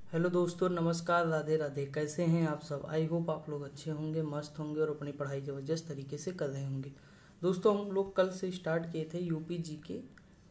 Hello दोस्तों, नमस्कार, राधे राधे। कैसे हैं आप सब? आई होप आप लोग अच्छे होंगे, मस्त होंगे और अपनी पढ़ाई ज़बरदस्त तरीके से कर रहे होंगे। दोस्तों, हम लोग कल से स्टार्ट किए थे यूपी जीके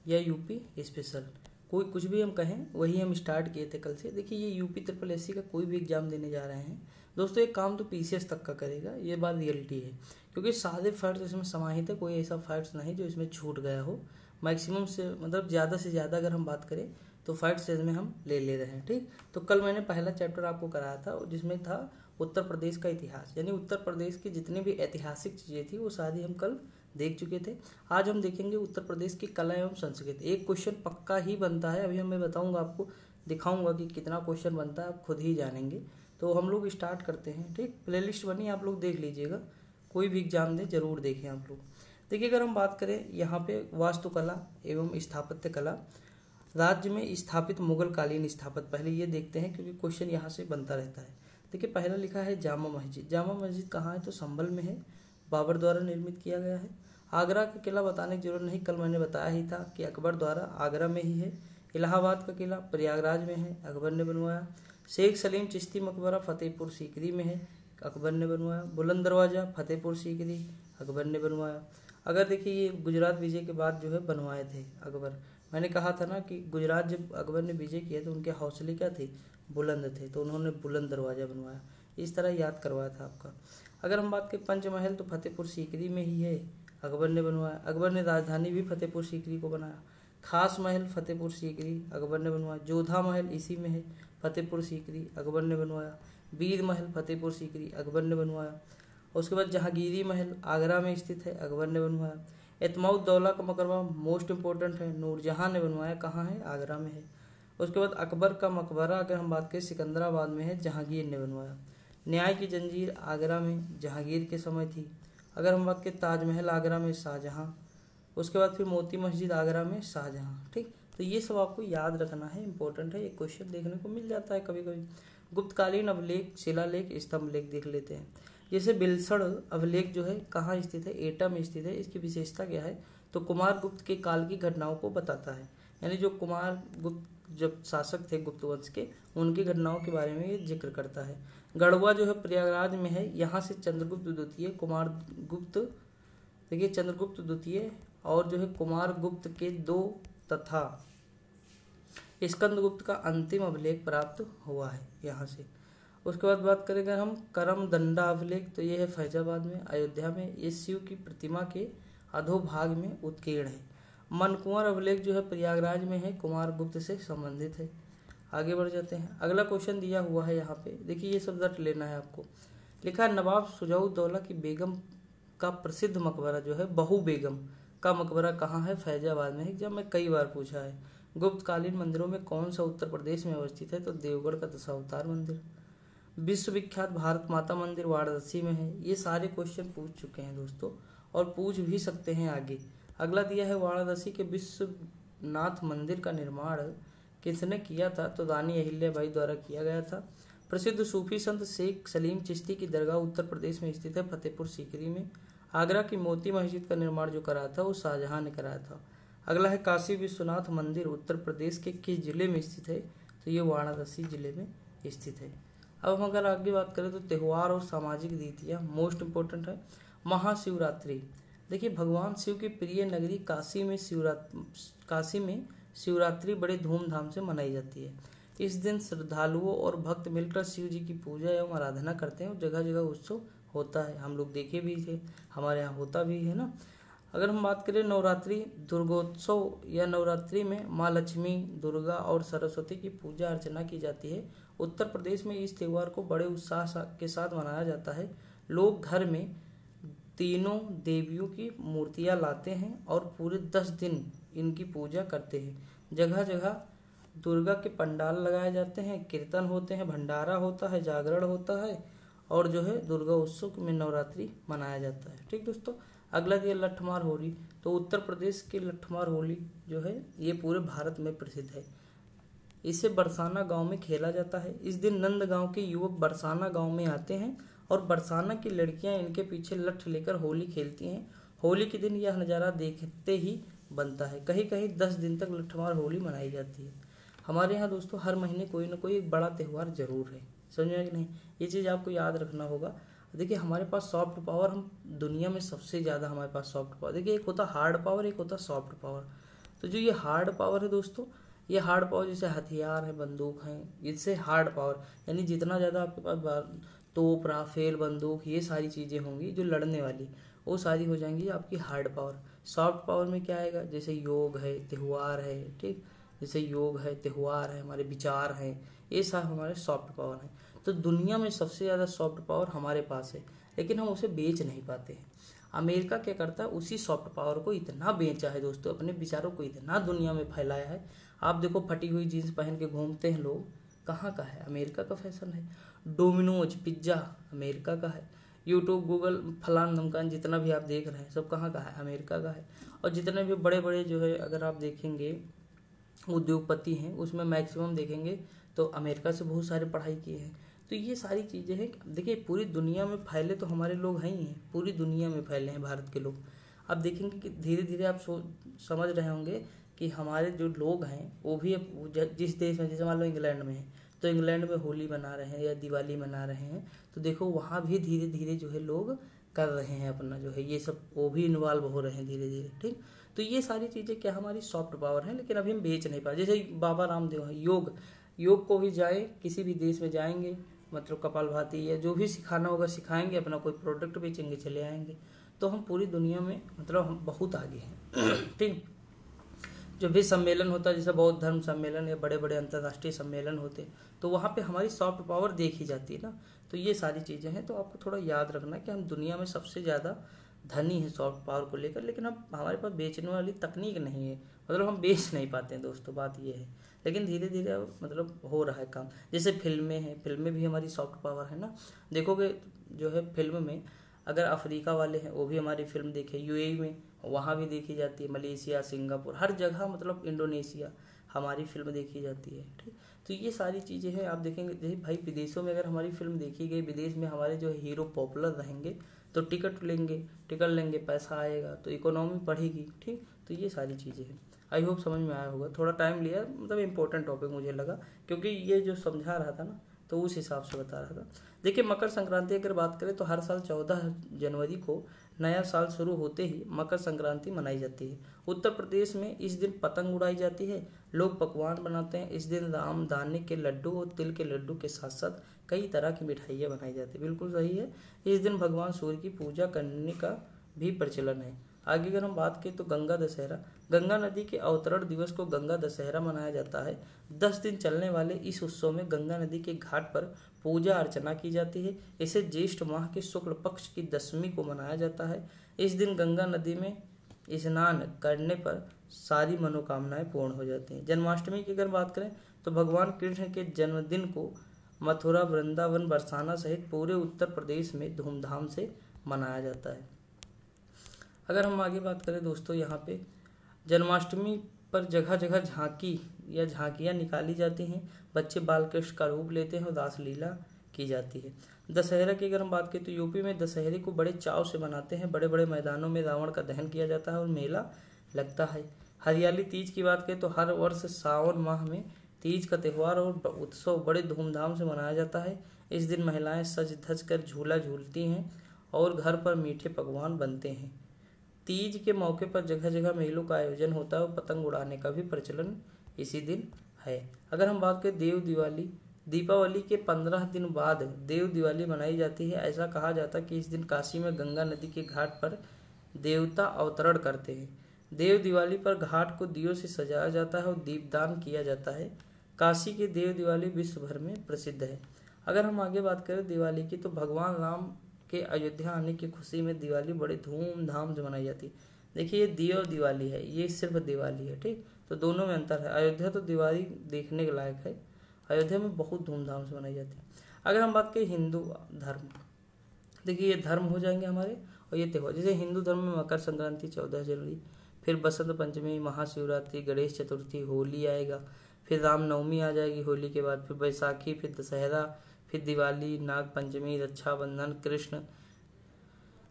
या यूपी स्पेशल, कोई कुछ भी हम कहें, वही हम स्टार्ट किए थे कल से। देखिए, ये यूपी ट्रिपल एससी का कोई भी एग्जाम देने जा रहे हैं दोस्तों, एक काम तो पीसीएस तक का करेगा, ये बात रियलिटी है। क्योंकि सारे फैक्ट्स इसमें समाहित है, कोई ऐसा फैक्ट्स नहीं जो इसमें छूट गया हो। मैक्सिमम से मतलब ज़्यादा से ज़्यादा अगर हम बात करें तो फैक्ट्स इसमें हम ले रहे हैं। ठीक, तो कल मैंने पहला चैप्टर आपको कराया था जिसमें था उत्तर प्रदेश का इतिहास, यानी उत्तर प्रदेश की जितनी भी ऐतिहासिक चीज़ें थी वो सारी हम कल देख चुके थे। आज हम देखेंगे उत्तर प्रदेश की कला एवं संस्कृति। एक क्वेश्चन पक्का ही बनता है, अभी मैं बताऊंगा आपको, दिखाऊंगा कि कितना क्वेश्चन बनता है, आप खुद ही जानेंगे। तो हम लोग स्टार्ट करते हैं। ठीक, प्लेलिस्ट बनी, आप लोग देख लीजिएगा, कोई भी एग्जाम दे जरूर देखें आप लोग। देखिए, अगर हम बात करें यहाँ पे वास्तुकला एवं स्थापत्य कला, राज्य में स्थापित मुगल कालीन स्थापत्य, पहले ये देखते हैं क्योंकि क्वेश्चन यहाँ से बनता रहता है। देखिए, पहला लिखा है जामा मस्जिद। जामा मस्जिद कहाँ है? तो संभल में है, बाबर द्वारा निर्मित किया गया है। आगरा का किला बताने की जरूरत नहीं, कल मैंने बताया ही था कि अकबर द्वारा आगरा में ही है। इलाहाबाद का किला प्रयागराज में है, अकबर ने बनवाया। शेख सलीम चिश्ती मकबरा फतेहपुर सीकरी में है, अकबर ने बनवाया। बुलंद दरवाजा फतेहपुर सीकरी, अकबर ने बनवाया। अगर देखिए, ये गुजरात विजय के बाद जो है बनवाए थे अकबर। मैंने कहा था ना कि गुजरात जब अकबर ने विजय किया तो उनके हौसले क्या थे? बुलंद थे, तो उन्होंने बुलंद दरवाज़ा बनवाया। इस तरह याद करवाया था आपका। अगर हम बात करें पंचमहल, तो फतेहपुर सीकरी में ही है, अकबर ने बनवाया। अकबर ने राजधानी भी फतेहपुर सीकरी को बनाया। खास महल फतेहपुर सीकरी, अकबर ने बनवाया। जोधा महल इसी में है, फतेहपुर सीकरी, अकबर ने बनवाया। वीर महल फतेहपुर सीकरी, अकबर ने बनवाया। उसके बाद जहांगीरी महल आगरा में स्थित है, अकबर ने बनवाया। एतमाउद्दौला का मकबरा मोस्ट इंपॉर्टेंट है, नूरजहां ने बनवाया, कहाँ है? आगरा में है। उसके बाद अकबर का मकबरा अगर हम बात करें सिकंदराबाद में है, जहांगीर ने बनवाया। न्याय की जंजीर आगरा में जहांगीर के समय थी। अगर हम बात करें ताजमहल आगरा में शाहजहां। उसके बाद फिर मोती मस्जिद आगरा में शाहजहां। ठीक, तो ये सब आपको याद रखना है, इंपॉर्टेंट है, ये क्वेश्चन देखने को मिल जाता है कभी कभी। गुप्तकालीन अभिलेख, शिलालेख, स्तंभ लेख देख लेते हैं। जैसे बिलसड़ अभिलेख जो है कहाँ स्थित है? एटा में स्थित है। इसकी विशेषता क्या है? तो कुमार गुप्त के काल की घटनाओं को बताता है, यानी जो कुमार गुप्त जब शासक थे गुप्त वंश के, उनकी घटनाओं के बारे में ये जिक्र करता है। गढ़वा जो है प्रयागराज में है, यहाँ से चंद्रगुप्त द्वितीय, कुमार गुप्त, देखिए चंद्रगुप्त द्वितीय और जो है कुमार गुप्त के दो तथा स्कंदगुप्त का अंतिम अभिलेख प्राप्त हुआ है यहाँ से। उसके बाद बात करेंगे हम करमदंडा अभिलेख, तो ये है फैजाबाद में, अयोध्या में। ये शिव की प्रतिमा के अधोभाग में उत्कीर्ण है। मनकुंवर अभिलेख जो है प्रयागराज में है, कुमार गुप्त से संबंधित है। आगे बढ़ जाते हैं, अगला क्वेश्चन दिया हुआ है यहाँ पे, देखिए ये सब रट लेना है आपको। लिखा है नवाब शुजाउद्दौला की बेगम का प्रसिद्ध मकबरा जो है, बहू बेगम का मकबरा कहाँ है? फैजाबाद में है, एग्जाम में कई बार पूछा है। गुप्तकालीन मंदिरों में कौन सा उत्तर प्रदेश में अवस्थित है? तो देवगढ़ का दशावतार मंदिर। विश्वविख्यात भारत माता मंदिर वाराणसी में है। ये सारे क्वेश्चन पूछ चुके हैं दोस्तों, और पूछ भी सकते हैं आगे। अगला दिया है वाराणसी के विश्वनाथ मंदिर का निर्माण किसने किया था? तो रानी अहिल्याबाई द्वारा किया गया था। प्रसिद्ध सूफी संत शेख सलीम चिश्ती की दरगाह उत्तर प्रदेश में स्थित है, फतेहपुर सीकरी में। आगरा की मोती मस्जिद का निर्माण जो कराया था वो शाहजहां ने कराया था। अगला है काशी विश्वनाथ मंदिर उत्तर प्रदेश के किस जिले में स्थित है? तो ये वाराणसी जिले में स्थित है। अब हम अगर आगे बात करें तो त्यौहार और सामाजिक रीतियाँ मोस्ट इम्पोर्टेंट है। महाशिवरात्रि, देखिए भगवान शिव की प्रिय नगरी काशी में शिवरात्रि बड़े धूमधाम से मनाई जाती है। इस दिन श्रद्धालुओं और भक्त मिलकर शिव जी की पूजा एवं आराधना करते हैं और जगह जगह उत्सव होता है, हम लोग देखे भी थे, हमारे यहाँ होता भी है ना। अगर हम बात करें नवरात्रि दुर्गोत्सव या नवरात्रि में माँ लक्ष्मी, दुर्गा और सरस्वती की पूजा अर्चना की जाती है। उत्तर प्रदेश में इस त्यौहार को बड़े उत्साह के साथ मनाया जाता है। लोग घर में तीनों देवियों की मूर्तियां लाते हैं और पूरे 10 दिन इनकी पूजा करते हैं। जगह जगह दुर्गा के पंडाल लगाए जाते हैं, कीर्तन होते हैं, भंडारा होता है, जागरण होता है और जो है दुर्गा उत्सव में नवरात्रि मनाया जाता है। ठीक दोस्तों, अगला दिया लठमार होली, तो उत्तर प्रदेश की लठमार होली जो है ये पूरे भारत में प्रसिद्ध है। इसे बरसाना गांव में खेला जाता है। इस दिन नंद गांव के युवक बरसाना गांव में आते हैं और बरसाना की लड़कियां इनके पीछे लठ लेकर होली खेलती हैं। होली के दिन यह नज़ारा देखते ही बनता है। कहीं कहीं 10 दिन तक लठमार होली मनाई जाती है। हमारे यहाँ दोस्तों हर महीने कोई ना कोई एक बड़ा त्यौहार जरूर है, समझ में कि नहीं, ये चीज़ आपको याद रखना होगा। देखिए हमारे पास सॉफ्ट पावर, हम दुनिया में सबसे ज़्यादा हमारे पास सॉफ्ट पावर, देखिए एक होता हार्ड पावर, एक होता सॉफ्ट पावर। तो जो ये हार्ड पावर है दोस्तों, ये हार्ड पावर जैसे हथियार है, बंदूक है, इससे हार्ड पावर यानी जितना ज़्यादा आपके पास तोप, राफेल, बंदूक, ये सारी चीज़ें होंगी जो लड़ने वाली, वो सारी हो जाएंगी आपकी हार्ड पावर। सॉफ्ट पावर में क्या आएगा, जैसे योग है, त्यौहार है, ठीक, जैसे योग है, त्यौहार है, हमारे विचार हैं, ये सब हमारे सॉफ्ट पावर हैं। तो दुनिया में सबसे ज़्यादा सॉफ्ट पावर हमारे पास है, लेकिन हम उसे बेच नहीं पाते हैं। अमेरिका क्या करता है, उसी सॉफ्ट पावर को इतना बेचा है दोस्तों, अपने विचारों को इतना दुनिया में फैलाया है। आप देखो फटी हुई जीन्स पहन के घूमते हैं लोग, कहाँ का है, अमेरिका का फैशन है। डोमिनोज पिज्ज़ा अमेरिका का है। यूट्यूब, गूगल, फलान धमकान जितना भी आप देख रहे हैं सब कहाँ का है, अमेरिका का है। और जितने भी बड़े बड़े जो है अगर आप देखेंगे उद्योगपति हैं, उसमें मैक्सिमम देखेंगे तो अमेरिका से बहुत सारे पढ़ाई किए हैं। तो ये सारी चीज़ें हैं, देखिए पूरी दुनिया में फैले तो हमारे लोग हैं ही हैं, पूरी दुनिया में फैले हैं भारत के लोग। अब देखेंगे कि धीरे धीरे आप समझ रहे होंगे कि हमारे जो लोग हैं वो भी अब जिस देश में, जैसे मान लो इंग्लैंड में है, तो इंग्लैंड में होली मना रहे हैं या दिवाली मना रहे हैं, तो देखो वहाँ भी धीरे धीरे जो है लोग कर रहे हैं अपना जो है ये सब, वो भी इन्वॉल्व हो रहे हैं धीरे धीरे, ठीक। तो ये सारी चीज़ें क्या हमारी सॉफ्ट पावर है, लेकिन अभी हम बेच नहीं पाए। जैसे बाबा रामदेव है, योग को भी जाए किसी भी देश में जाएंगे, मतलब कपालभाति या जो भी सिखाना होगा सिखाएंगे, अपना कोई प्रोडक्ट बेचेंगे, चले आएंगे। तो हम पूरी दुनिया में मतलब हम बहुत आगे हैं, ठीक। जो भी सम्मेलन होता है, जैसे बौद्ध धर्म सम्मेलन या बड़े बड़े अंतर्राष्ट्रीय सम्मेलन होते, तो वहाँ पे हमारी सॉफ्ट पावर देखी जाती है ना। तो ये सारी चीज़ें हैं, तो आपको थोड़ा याद रखना कि हम दुनिया में सबसे ज़्यादा धनी है सॉफ्ट पावर को लेकर, लेकिन अब हमारे पास बेचने वाली तकनीक नहीं है, मतलब हम बेच नहीं पाते हैं दोस्तों, बात ये है। लेकिन धीरे धीरे अब मतलब हो रहा है काम। जैसे फिल्में हैं, फिल्में भी हमारी सॉफ्ट पावर है ना। देखोगे जो है फिल्म में अगर अफ्रीका वाले हैं वो भी हमारी फिल्म देखे, यूएई में वहाँ भी देखी जाती है, मलेशिया, सिंगापुर, हर जगह, मतलब इंडोनेशिया हमारी फिल्म देखी जाती है, ठीक। तो ये सारी चीज़ें हैं, आप देखेंगे जैसे भाई विदेशों में अगर हमारी फिल्म देखी गई, विदेश में हमारे जो हीरो पॉपुलर रहेंगे तो टिकट लेंगे, पैसा आएगा तो इकोनॉमी बढ़ेगी, ठीक। तो ये सारी चीज़ें हैं, आई होप समझ में आया होगा। थोड़ा टाइम लिया, मतलब इम्पोर्टेंट टॉपिक मुझे लगा, क्योंकि ये जो समझा रहा था ना तो उस हिसाब से बता रहा था। देखिए मकर संक्रांति अगर बात करें तो हर साल 14 जनवरी को नया साल शुरू होते ही मकर संक्रांति मनाई जाती है। उत्तर प्रदेश में इस दिन पतंग उड़ाई जाती है, लोग पकवान बनाते हैं। इस दिन राम दाने के लड्डू और तिल के लड्डू के साथ साथ कई तरह की मिठाइयाँ बनाई जाती है, बिल्कुल सही है। इस दिन भगवान सूर्य की पूजा करने का भी प्रचलन है। आगे अगर हम बात करें तो गंगा दशहरा, गंगा नदी के अवतरण दिवस को गंगा दशहरा मनाया जाता है। 10 दिन चलने वाले इस उत्सव में गंगा नदी के घाट पर पूजा अर्चना की जाती है। इसे ज्येष्ठ माह के शुक्ल पक्ष की दशमी को मनाया जाता है। इस दिन गंगा नदी में स्नान करने पर सारी मनोकामनाएं पूर्ण हो जाती हैं। जन्माष्टमी की अगर बात करें तो भगवान कृष्ण के जन्मदिन को मथुरा, वृंदावन, बरसाना सहित पूरे उत्तर प्रदेश में धूमधाम से मनाया जाता है। अगर हम आगे बात करें दोस्तों, यहाँ पे जन्माष्टमी पर जगह जगह झांकी या झांकियाँ निकाली जाती हैं, बच्चे बाल कृष्ण का रूप लेते हैं और रासलीला की जाती है। दशहरा की अगर हम बात करें तो यूपी में दशहरे को बड़े चाव से मनाते हैं। बड़े बड़े मैदानों में रावण का दहन किया जाता है और मेला लगता है। हरियाली तीज की बात करें तो हर वर्ष सावन माह में तीज का त्यौहार और उत्सव बड़े धूमधाम से मनाया जाता है। इस दिन महिलाएं सज धज कर झूला झूलती हैं और घर पर मीठे पकवान बनते हैं। तीज के मौके पर जगह जगह मेलों का आयोजन होता है और पतंग उड़ाने का भी प्रचलन इसी दिन है। अगर हम बात करें देव दिवाली, दीपावली के 15 दिन बाद देव दिवाली मनाई जाती है। ऐसा कहा जाता है कि इस दिन काशी में गंगा नदी के घाट पर देवता अवतरण करते हैं। देव दिवाली पर घाट को दियों से सजाया जाता है और दीपदान किया जाता है। काशी की देव दिवाली विश्व भर में प्रसिद्ध है। अगर हम आगे बात करें दिवाली की तो भगवान राम के अयोध्या आने की खुशी में दिवाली बड़े धूमधाम से मनाई जाती है। देखिए ये दियो दिवाली है, ये सिर्फ दिवाली है, ठीक। तो दोनों में अंतर है। अयोध्या तो दिवाली देखने के लायक है, अयोध्या में बहुत धूमधाम से मनाई जाती है। अगर हम बात करें हिंदू धर्म, देखिए ये धर्म हो जाएंगे हमारे और ये त्यौहार। जैसे हिंदू धर्म में मकर संक्रांति 14 जनवरी, फिर बसंत पंचमी, महाशिवरात्रि, गणेश चतुर्थी, होली आएगा, फिर रामनवमी आ जाएगी होली के बाद, फिर बैसाखी, फिर दशहरा, फिर दिवाली, नाग पंचमी, रक्षाबंधन, कृष्ण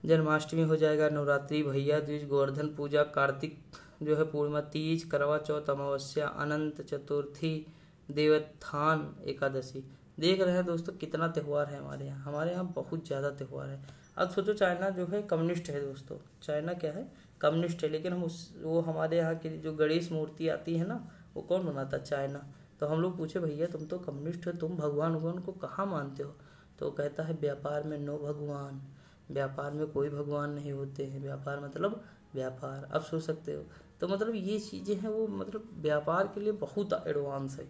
जन्माष्टमी हो जाएगा, नवरात्रि, भैया दूज, गोवर्धन पूजा, कार्तिक जो है पूर्णिमा, तीज, करवा चौथ, अमावस्या, अनंत चतुर्थी, देवोत्थान एकादशी। देख रहे हैं दोस्तों कितना त्यौहार है हमारे यहाँ बहुत ज़्यादा त्यौहार है। अब सोचो चाइना जो है कम्युनिस्ट है दोस्तों, चाइना क्या है, कम्युनिस्ट है, लेकिन वो हमारे यहाँ की जो गणेश मूर्ति आती है ना, वो कौन बनाता, चाइना। तो हम लोग पूछे भैया तुम तो कम्युनिस्ट हो, तुम भगवान भगवान को कहाँ मानते हो, तो कहता है व्यापार में नो भगवान, व्यापार में कोई भगवान नहीं होते हैं, व्यापार मतलब व्यापार। अब सोच सकते हो, तो मतलब ये चीज़ें हैं वो मतलब व्यापार के लिए बहुत एडवांस है।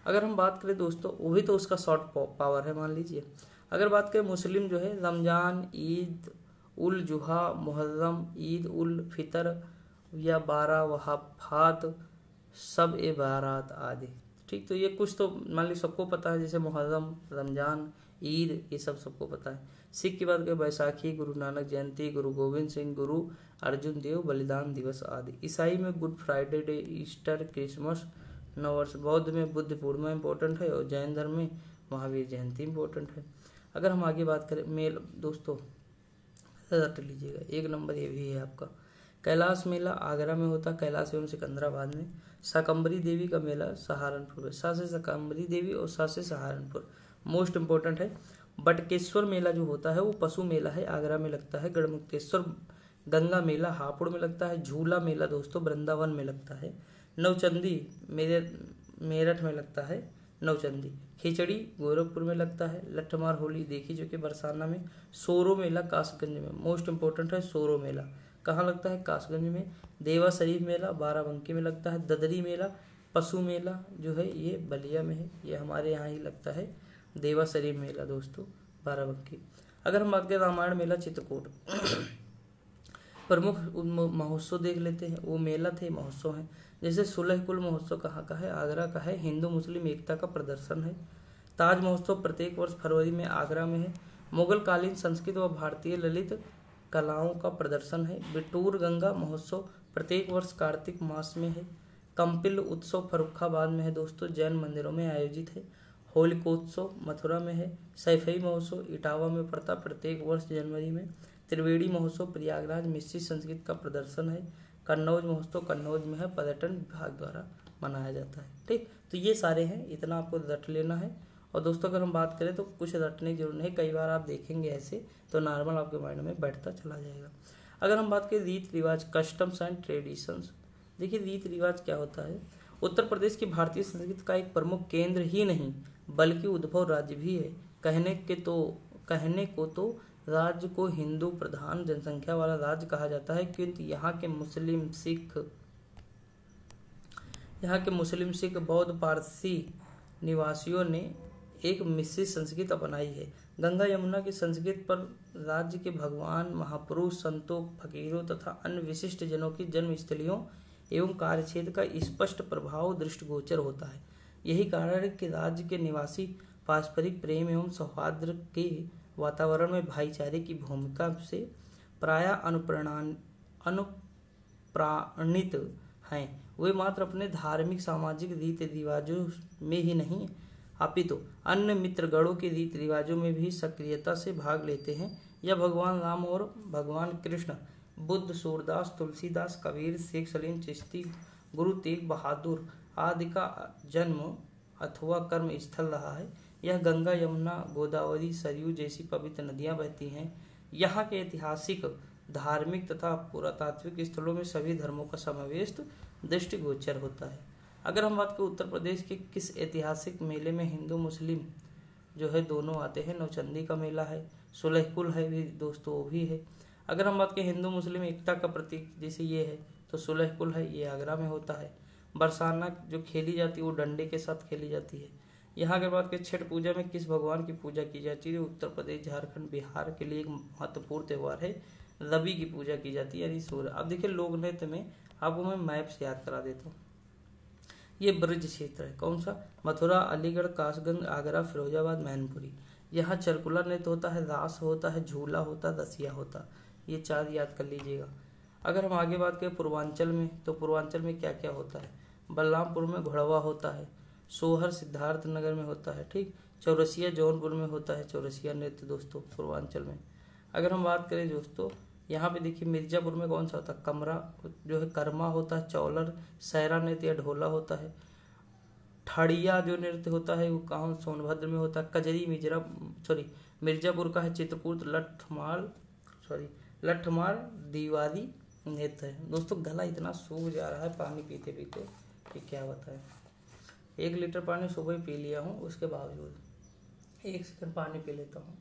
अगर हम बात करें दोस्तों, वो भी तो उसका सॉफ्ट पावर है मान लीजिए। अगर बात करें मुस्लिम जो है, रमज़ान, ईद उल जुहा, मुहर्रम, ईद उल फितर या 12 वफ़ात, सब ए बारात आदि। ठीक, तो ये कुछ तो मान ली सबको पता है, जैसे मुहर्रम, रमज़ान, ईद, ये सब सबको पता है। सिख की बात करें बैसाखी, गुरु नानक जयंती, गुरु गोविंद सिंह, गुरु अर्जुन देव बलिदान दिवस आदि। ईसाई में good Friday day, Easter, Christmas, नववर्ष। बौद्ध में बुद्ध पूर्णिमा इंपॉर्टेंट है और जैन धर्म में महावीर जयंती इंपॉर्टेंट है। अगर हम आगे बात करें मेल दोस्तों, रट लीजिएगा, एक नंबर ये भी है आपका। कैलाश मेला आगरा में होता, कैलाश एवं सिकंदराबाद में। शाकंभरी देवी का मेला सहारनपुर में, सा से शाकंभरी देवी और सा से सहारनपुर, मोस्ट इम्पोर्टेंट है। बटकेश्वर मेला जो होता है वो पशु मेला है, आगरा में लगता है। गढ़मुक्तेश्वर गंगा मेला हापुड़ में लगता है। झूला मेला दोस्तों वृंदावन में लगता है। नवचंदी मेरठ में लगता है नवचंदी। खिचड़ी गोरखपुर में लगता है। लठमार होली देखी जो कि बरसाना में। सोरो मेला कासगंज में, मोस्ट इम्पोर्टेंट है सोरो मेला, कहाँ लगता है, कासगंज में। देवा शरीफ मेला बाराबंकी में लगता है। ददरी मेला पशु मेला जो है ये बलिया में है, ये हमारे यहाँ ही लगता है देवा शरीफ मेला दोस्तों बाराबंकी। अगर हम बात करें रामायण मेला चित्रकूट। प्रमुख महोत्सव देख लेते हैं, वो मेला थे महोत्सव हैं। जैसे सुलह कुल महोत्सव कहाँ का है, आगरा का है। हिंदू मुस्लिम एकता का प्रदर्शन है। ताज महोत्सव प्रत्येक वर्ष फरवरी में आगरा में है। मुगल कालीन संस्कृत व भारतीय ललित कलाओं का प्रदर्शन है। बिटूर गंगा महोत्सव प्रत्येक वर्ष कार्तिक मास में है। कंपिल उत्सव फर्रुखाबाद में है दोस्तों, जैन मंदिरों में आयोजित है। होलिकोत्सव मथुरा में है। सैफई महोत्सव इटावा में पड़ता प्रत्येक वर्ष जनवरी में। त्रिवेणी महोत्सव प्रयागराज मिश्रित संस्कृत का प्रदर्शन है। कन्नौज महोत्सव कन्नौज में है, पर्यटन विभाग द्वारा मनाया जाता है। ठीक, तो ये सारे हैं, इतना आपको रट लेना है। और दोस्तों अगर हम बात करें तो कुछ रटने की जरूरत नहीं, कई बार आप देखेंगे ऐसे तो नॉर्मल आपके माइंड में बैठता चला जाएगा। अगर हम बात करें रीत रिवाज, कस्टम्स एंड ट्रेडिशंस, देखिए रीत रिवाज क्या होता है। उत्तर प्रदेश की भारतीय संस्कृति का एक प्रमुख केंद्र ही नहीं बल्कि उद्भव राज्य भी है। कहने को तो राज्य को हिंदू प्रधान जनसंख्या वाला राज्य कहा जाता है, किंतु यहाँ के मुस्लिम सिख बौद्ध पारसी निवासियों ने एक मिश्रित संस्कृति अपनाई है। गंगा यमुना की संस्कृति पर राज्य के भगवान, महापुरुष, संतों, फकीरों तथा अन्य विशिष्ट जनों की जन्मस्थलियों एवं कार्यक्षेत्र का स्पष्ट प्रभाव दृष्टिगोचर होता है। यही कारण है कि राज्य के निवासी पारस्परिक प्रेम एवं सौहार्द के वातावरण में भाईचारे की भूमिका से प्रायः अनुप्राणित हैं। वे मात्र अपने धार्मिक सामाजिक रीति रिवाजों में ही नहीं अपितु अन्य मित्रगणों के रीति रिवाजों में भी सक्रियता से भाग लेते हैं। यह भगवान राम और भगवान कृष्ण, बुद्ध, सूरदास, तुलसीदास, कबीर, शेख सलीम चिश्ती, गुरु तेग बहादुर आदि का जन्म अथवा कर्म स्थल रहा है। यह गंगा यमुना गोदावरी सरयू जैसी पवित्र नदियां बहती हैं। यहाँ के ऐतिहासिक, धार्मिक तथा पुरातात्विक स्थलों में सभी धर्मों का समावेश दृष्टिगोचर होता है। अगर हम बात करें उत्तर प्रदेश के किस ऐतिहासिक मेले में हिंदू मुस्लिम जो है दोनों आते हैं, नौचंदी का मेला है, सुलहकुल है भी दोस्तों वो भी है। अगर हम बात करें हिंदू मुस्लिम एकता का प्रतीक जैसे ये है तो सुलहकुल है, ये आगरा में होता है। बरसाना जो खेली जाती है वो डंडे के साथ खेली जाती है। यहाँ अगर बात करें छठ पूजा में किस भगवान की पूजा की जाती है, उत्तर प्रदेश, झारखंड, बिहार के लिए एक महत्वपूर्ण त्यौहार है, रवि की पूजा की जाती है यानी सूर्य। अब देखिए लोक नृत्य में आपको मैं मैप से याद करा देता हूँ। ये ब्रज क्षेत्र है, कौन सा, मथुरा, अलीगढ़, कासगंज, आगरा, फिरोजाबाद, मैनपुरी। यहाँ चरकुला नृत्य होता है, रास होता है, झूला होता है, रसिया होता, ये चार याद कर लीजिएगा। अगर हम आगे बात करें पूर्वांचल में तो पूर्वांचल में क्या क्या होता है, बलरामपुर में घोड़वा होता है, सोहर सिद्धार्थ नगर में होता है, ठीक, चौरसिया जौनपुर में होता है चौरसिया नृत्य दोस्तों पूर्वांचल में। अगर हम बात करें दोस्तों यहाँ पे देखिए मिर्जापुर में कौन सा होता है, कमरा जो है, कर्मा होता है, चौलर, सैरा नृत्य या ढोला होता है। ठाड़िया जो नृत्य होता है वो कहाँ, सोनभद्र में होता है। कजरी मिर्जापुर का है। चित्रकूट लठमार दीवारी नृत्य है। दोस्तों गला इतना सूख जा रहा है पानी पीते पीते कि क्या बताएं। 1 लीटर पानी सुबह ही पी लिया हूँ, उसके बावजूद 1 सेकंड पानी पी लेता हूँ।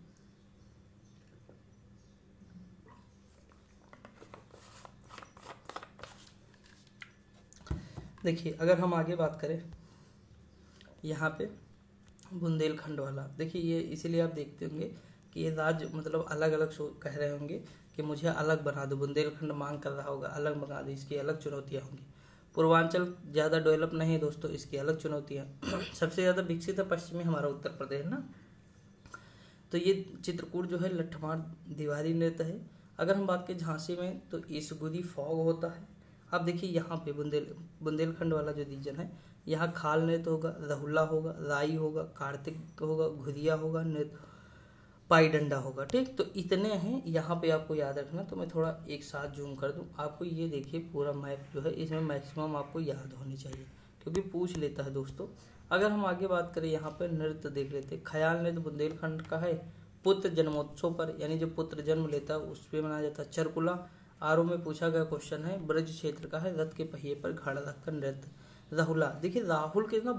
देखिए अगर हम आगे बात करें यहाँ पे बुंदेलखंड वाला, देखिए ये इसीलिए आप देखते होंगे कि ये राज्य मतलब अलग अलग कह रहे होंगे कि मुझे अलग बना दो, बुंदेलखंड मांग कर रहा होगा अलग बना दो, इसकी अलग चुनौतियाँ होंगी। पूर्वांचल ज़्यादा डेवलप नहीं है दोस्तों, इसकी अलग चुनौतियाँ। सबसे ज़्यादा विकसित है पश्चिमी हमारा उत्तर प्रदेश ना। तो ये चित्रकूट जो है लठमार दीवारी नृत्य है। अगर हम बात करें झांसी में तो ईसगुदी फॉग होता है। अब देखिए यहाँ पे बुंदेलखंड वाला जो रीजन है, यहाँ खाल नृत्य होगा, रहुला होगा, राई होगा, कार्तिक होगा, घुरिया होगा, नृत्य पाई डंडा होगा। ठीक, तो इतने हैं यहाँ पे आपको याद रखना। तो मैं थोड़ा एक साथ जूम कर दूँ आपको, ये देखिए पूरा मैप जो है इसमें मैक्सिमम आपको याद होनी चाहिए क्योंकि पूछ लेता है दोस्तों। अगर हम आगे बात करें यहाँ पे नृत्य देख लेते हैं। ख्याल नृत्य बुंदेलखंड का है। पुत्र जन्मोत्सव पर यानी जो पुत्र जन्म लेता है उस पर मनाया जाता है। चरकुला आरो में पूछा गया क्वेश्चन है, ब्रज क्षेत्र का है। रथ के पहिए पर घड़ा रखकर नृत्य। राहुला, देखिए राहुल के ना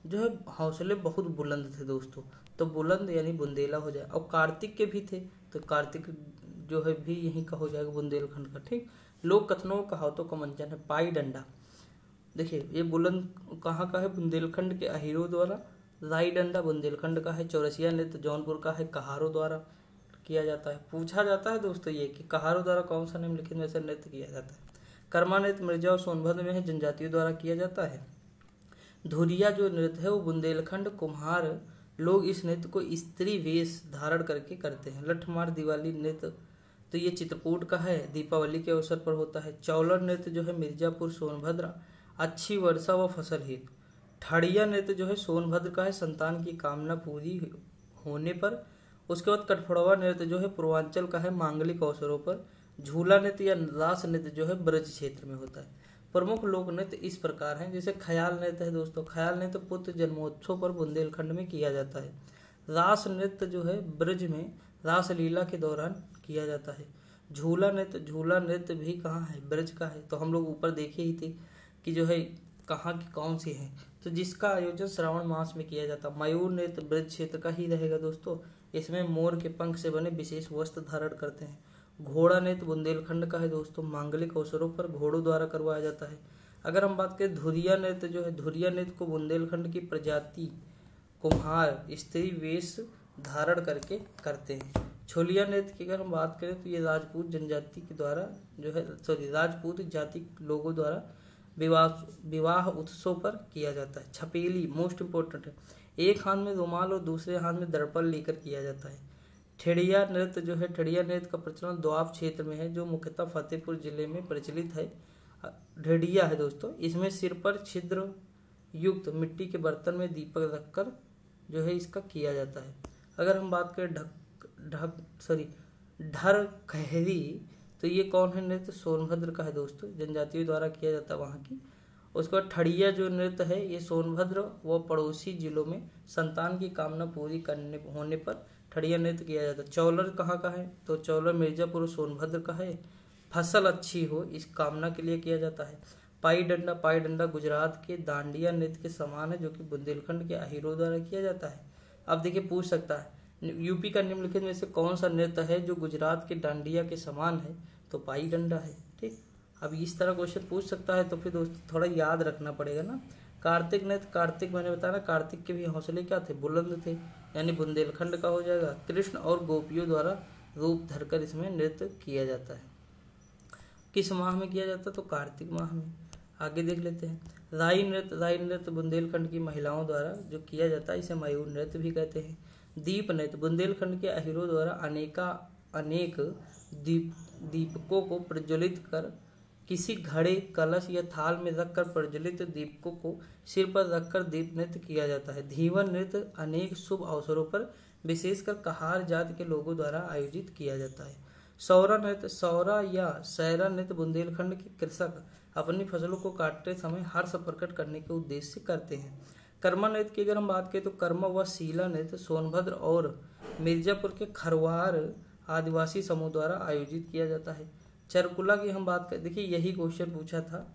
जो है हौसले बहुत बुलंद थे दोस्तों, तो बुलंद यानी बुंदेला हो जाए। और कार्तिक के भी थे तो कार्तिक जो है भी यहीं का हो जाएगा बुंदेलखंड का। ठीक, लोक कथनों कहावतों का मंचन है। पाई डंडा, देखिए ये बुलंद कहाँ का है, बुंदेलखंड के अहीरों द्वारा। राई डंडा बुंदेलखंड का है। चौरसिया नृत्य जौनपुर का है, कहारों द्वारा किया जाता है। पूछा जाता है दोस्तों ये कि कहारों द्वारा कौन सा निम्नलिखित में से नृत्य किया जाता है। कर्मा नृत्य मिर्जा और सोनभद्र में है, जनजातियों द्वारा किया जाता है। धुरिया जो नृत्य है वो बुंदेलखंड कुम्हार लोग इस नृत्य को स्त्री वेश धारण करके करते हैं। लठमार दिवाली नृत्य तो ये चित्रकूट का है, दीपावली के अवसर पर होता है। चौलर नृत्य जो है मिर्जापुर सोनभद्र, अच्छी वर्षा व फसल हेतु। ठाड़िया नृत्य जो है सोनभद्र का है, संतान की कामना पूरी होने पर। उसके बाद कठफोड़वा नृत्य जो है पूर्वांचल का है, मांगलिक अवसरों पर। झूला नृत्य या रास नृत्य जो है ब्रज क्षेत्र में होता है। प्रमुख लोक नृत्य इस प्रकार हैं, जैसे ख्याल नृत्य है दोस्तों। ख्याल नृत्य पुत्र जन्मोत्सव पर बुंदेलखंड में किया जाता है। रास नृत्य जो है ब्रज में रास लीला के दौरान किया जाता है। झूला नृत्य भी कहाँ है, ब्रज का है। तो हम लोग ऊपर देखे ही थे कि जो है कहाँ की कौन सी है, तो जिसका आयोजन श्रावण मास में किया जाता है। मयूर नृत्य ब्रज क्षेत्र का ही रहेगा दोस्तों। इसमें मोर के पंख से बने विशेष वस्त्र धारण करते हैं। घोड़ा नृत्य बुंदेलखंड का है दोस्तों, मांगलिक अवसरों पर घोड़ों द्वारा करवाया जाता है। अगर हम बात करें धुरिया नृत्य जो है, धुरिया नृत्य को बुंदेलखंड की प्रजाति कुम्हार स्त्री वेश धारण करके करते हैं। छोलिया नृत्य की अगर हम बात करें तो ये राजपूत जनजाति के द्वारा जो है राजपूत जाति लोगों द्वारा विवाह उत्सव पर किया जाता है। छपेली मोस्ट इम्पोर्टेंट है, एक हाथ में रुमाल और दूसरे हाथ में दर्पण लेकर किया जाता है। ठेड़िया नृत्य जो है, ठेड़िया नृत्य का प्रचलन दोआब क्षेत्र में है, जो मुख्यतः फतेहपुर जिले में प्रचलित है। ढेड़िया है दोस्तों, इसमें सिर पर छिद्र युक्त मिट्टी के बर्तन में दीपक रखकर जो है इसका किया जाता है। अगर हम बात करें ढर खहरी तो ये कौन है नृत्य, सोनभद्र का है दोस्तों, जनजातियों द्वारा किया जाता है वहाँ की। उसके बाद ठड़िया जो नृत्य है ये सोनभद्र व पड़ोसी जिलों में संतान की कामना पूरी करने होने पर ठड़िया नृत्य किया जाता है। चौलर कहाँ का है, तो चौलर मिर्जापुर सोनभद्र का है, फसल अच्छी हो इस कामना के लिए किया जाता है। पाई डंडा गुजरात के दांडिया नृत्य के समान है, जो कि बुंदेलखंड के अहीरों द्वारा किया जाता है। अब देखिए पूछ सकता है यूपी का निम्नलिखित में से कौन सा नृत्य है जो गुजरात के डांडिया के समान है, तो पाई डंडा है। ठीक, अब इस तरह क्वेश्चन पूछ सकता है तो फिर दोस्तों थोड़ा याद रखना पड़ेगा ना। कार्तिक नृत्य, कार्तिक मैंने बताया ना, कार्तिक के भी हौसले क्या थे, बुलंद थे, यानी बुंदेलखंड का हो जाएगा। कृष्ण और गोपियों द्वारा रूप धरकर इसमें नृत्य किया जाता है। किस माह में किया जाता है, तो कार्तिक माह में। आगे देख लेते हैं राई नृत्य बुंदेलखंड की महिलाओं द्वारा जो किया जाता है, इसे मयूर नृत्य भी कहते हैं। दीप नृत्य बुंदेलखंड के अहीरों द्वारा अनेक दीपकों को प्रज्वलित कर किसी घड़े, कलश या थाल में रखकर प्रज्वलित दीपकों को सिर पर रखकर दीप नृत्य किया जाता है। धीवन नृत्य अनेक शुभ अवसरों पर विशेषकर कहार जाति के लोगों द्वारा आयोजित किया जाता है। सौरा या सैरा नृत्य बुंदेलखंड के कृषक अपनी फसलों को काटते समय हर्ष प्रकट करने के उद्देश्य से करते हैं। कर्मा नृत्य की अगर हम बात करें तो कर्मा व शीला नृत्य सोनभद्र और मिर्जापुर के खरवार आदिवासी समूह द्वारा आयोजित किया जाता है। चरकुला की हम बात करें, देखिए यही क्वेश्चन पूछा था,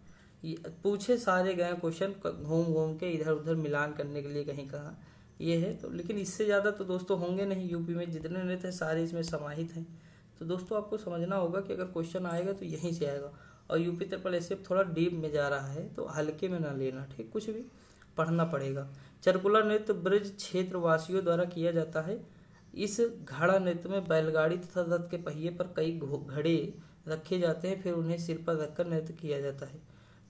पूछे सारे गए क्वेश्चन घूम घूम के इधर उधर मिलान करने के लिए कहीं कहा ये है तो, लेकिन इससे ज़्यादा तो दोस्तों होंगे नहीं। यूपी में जितने नृत्य हैं सारे इसमें समाहित हैं। तो दोस्तों आपको समझना होगा कि अगर क्वेश्चन आएगा तो यहीं से आएगा। और यूपी ट्रिपल एस थोड़ा डीप में जा रहा है तो हल्के में ना लेना, ठीक, कुछ भी पढ़ना पड़ेगा। चरकुला नृत्य ब्रज क्षेत्र वासियों द्वारा किया जाता है। इस घड़ा नृत्य में बैलगाड़ी तथा रथ के पहिए पर कई घड़े रखे जाते हैं, फिर उन्हें सिर पर रखकर नृत्य किया जाता है।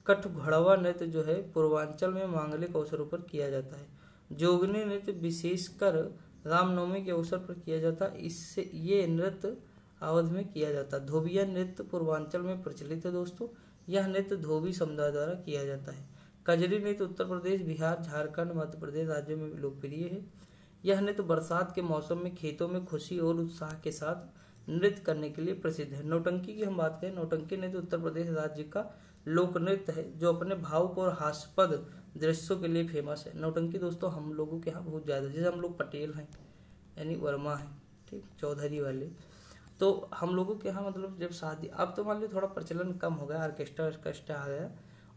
कठ घड़वा नृत्य जो है पूर्वांचल में मांगलिक अवसरों पर किया जाता है। जोगनी नृत्य विशेषकर रामनवमी के अवसर पर किया जाता है, इससे ये नृत्य अवध में किया जाता है। धोबिया नृत्य पूर्वांचल में प्रचलित है दोस्तों, यह नृत्य धोबी समुदाय द्वारा किया जाता है। कजरी नृत्य उत्तर प्रदेश, बिहार, झारखंड, मध्य प्रदेश राज्यों में लोकप्रिय है। यह नृत्य बरसात के मौसम में खेतों में खुशी और उत्साह के साथ नृत्य करने के लिए प्रसिद्ध है। नौटंकी की हम बात करें, नौटंकी नृत्य उत्तर प्रदेश राज्य का लोक नृत्य है जो अपने भावुक और हास्यास्पद दृश्यों के लिए फेमस है। नौटंकी दोस्तों हम लोगों के यहाँ बहुत ज़्यादा, जैसे हम लोग पटेल हैं यानी वर्मा हैं, ठीक, चौधरी वाले, तो हम लोगों के यहाँ मतलब जब शादी, अब तो मान लो थोड़ा प्रचलन कम हो गया, ऑर्केस्ट्रा आ गया,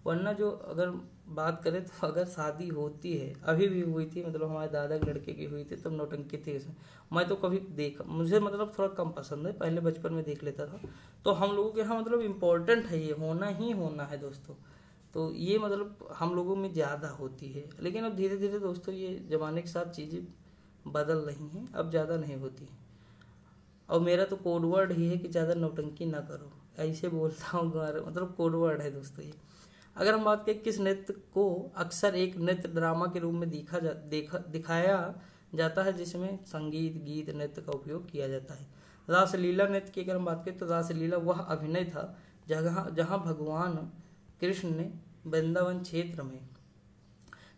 वरना जो अगर बात करें तो अगर शादी होती है, अभी भी हुई थी, मतलब हमारे दादा के लड़के की हुई थी तब नौटंकी थी इसमें। मैं तो कभी देखा, मुझे मतलब थोड़ा कम पसंद है, पहले बचपन में देख लेता था। तो हम लोगों के यहाँ मतलब इम्पोर्टेंट है, ये होना ही होना है दोस्तों। तो ये मतलब हम लोगों में ज़्यादा होती है, लेकिन अब धीरे धीरे दोस्तों ये ज़माने के साथ चीज़ें बदल रही हैं, अब ज़्यादा नहीं होती है। और मेरा तो कोड वर्ड ही है कि ज़्यादा नौटंकी ना करो, ऐसे बोलता हूँ, मतलब कोड वर्ड है दोस्तों ये। अगर हम बात करें किस नृत्य को अक्सर एक नृत्य ड्रामा के रूप में दिखाया जाता है जिसमें संगीत, गीत, नृत्य का उपयोग किया जाता है। रासलीला नृत्य की अगर हम बात करें तो रासलीला वह अभिनय था जहाँ भगवान कृष्ण ने वृंदावन क्षेत्र में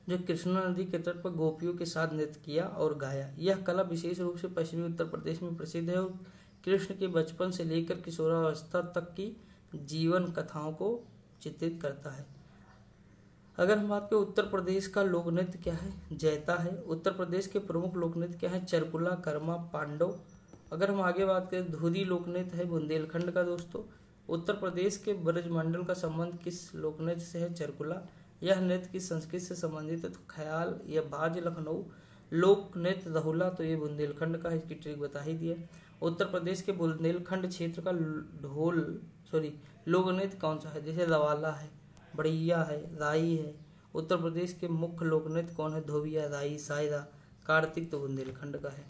जो कृष्णा नदी के तट पर गोपियों के साथ नृत्य किया और गाया। यह कला विशेष रूप से पश्चिमी उत्तर प्रदेश में प्रसिद्ध है और कृष्ण के बचपन से लेकर किशोरावस्था तक की जीवन कथाओं को चित्रित करता है। अगर हम बात करें उत्तर प्रदेश का लोक नृत्य क्या है, जैता है। उत्तर प्रदेश के प्रमुख लोक नृत्य क्या है, चरकुला, कर्मा, पांडव। अगर हम आगे बात करें धुरी लोक नृत्य है बुंदेलखंड का दोस्तों। उत्तर प्रदेश के ब्रजमंडल का संबंध किस लोक नृत्य से है, चरकुला। यह नृत्य की संस्कृति से संबंधित है तो ख्याल या बाज लखनऊ। लोक नृत्य रहुला, तो ये बुंदेलखंड का है, इसकी ट्रिक बता ही दिया। उत्तर प्रदेश के बुंदेलखंड क्षेत्र का लोक नृत्य कौन सा है, जैसे रवाला है, बढ़िया है, राई है। उत्तर प्रदेश के मुख्य लोक नृत्य कौन है, धोबिया, राई, सायरा। कार्तिक तो बुंदेलखंड का है।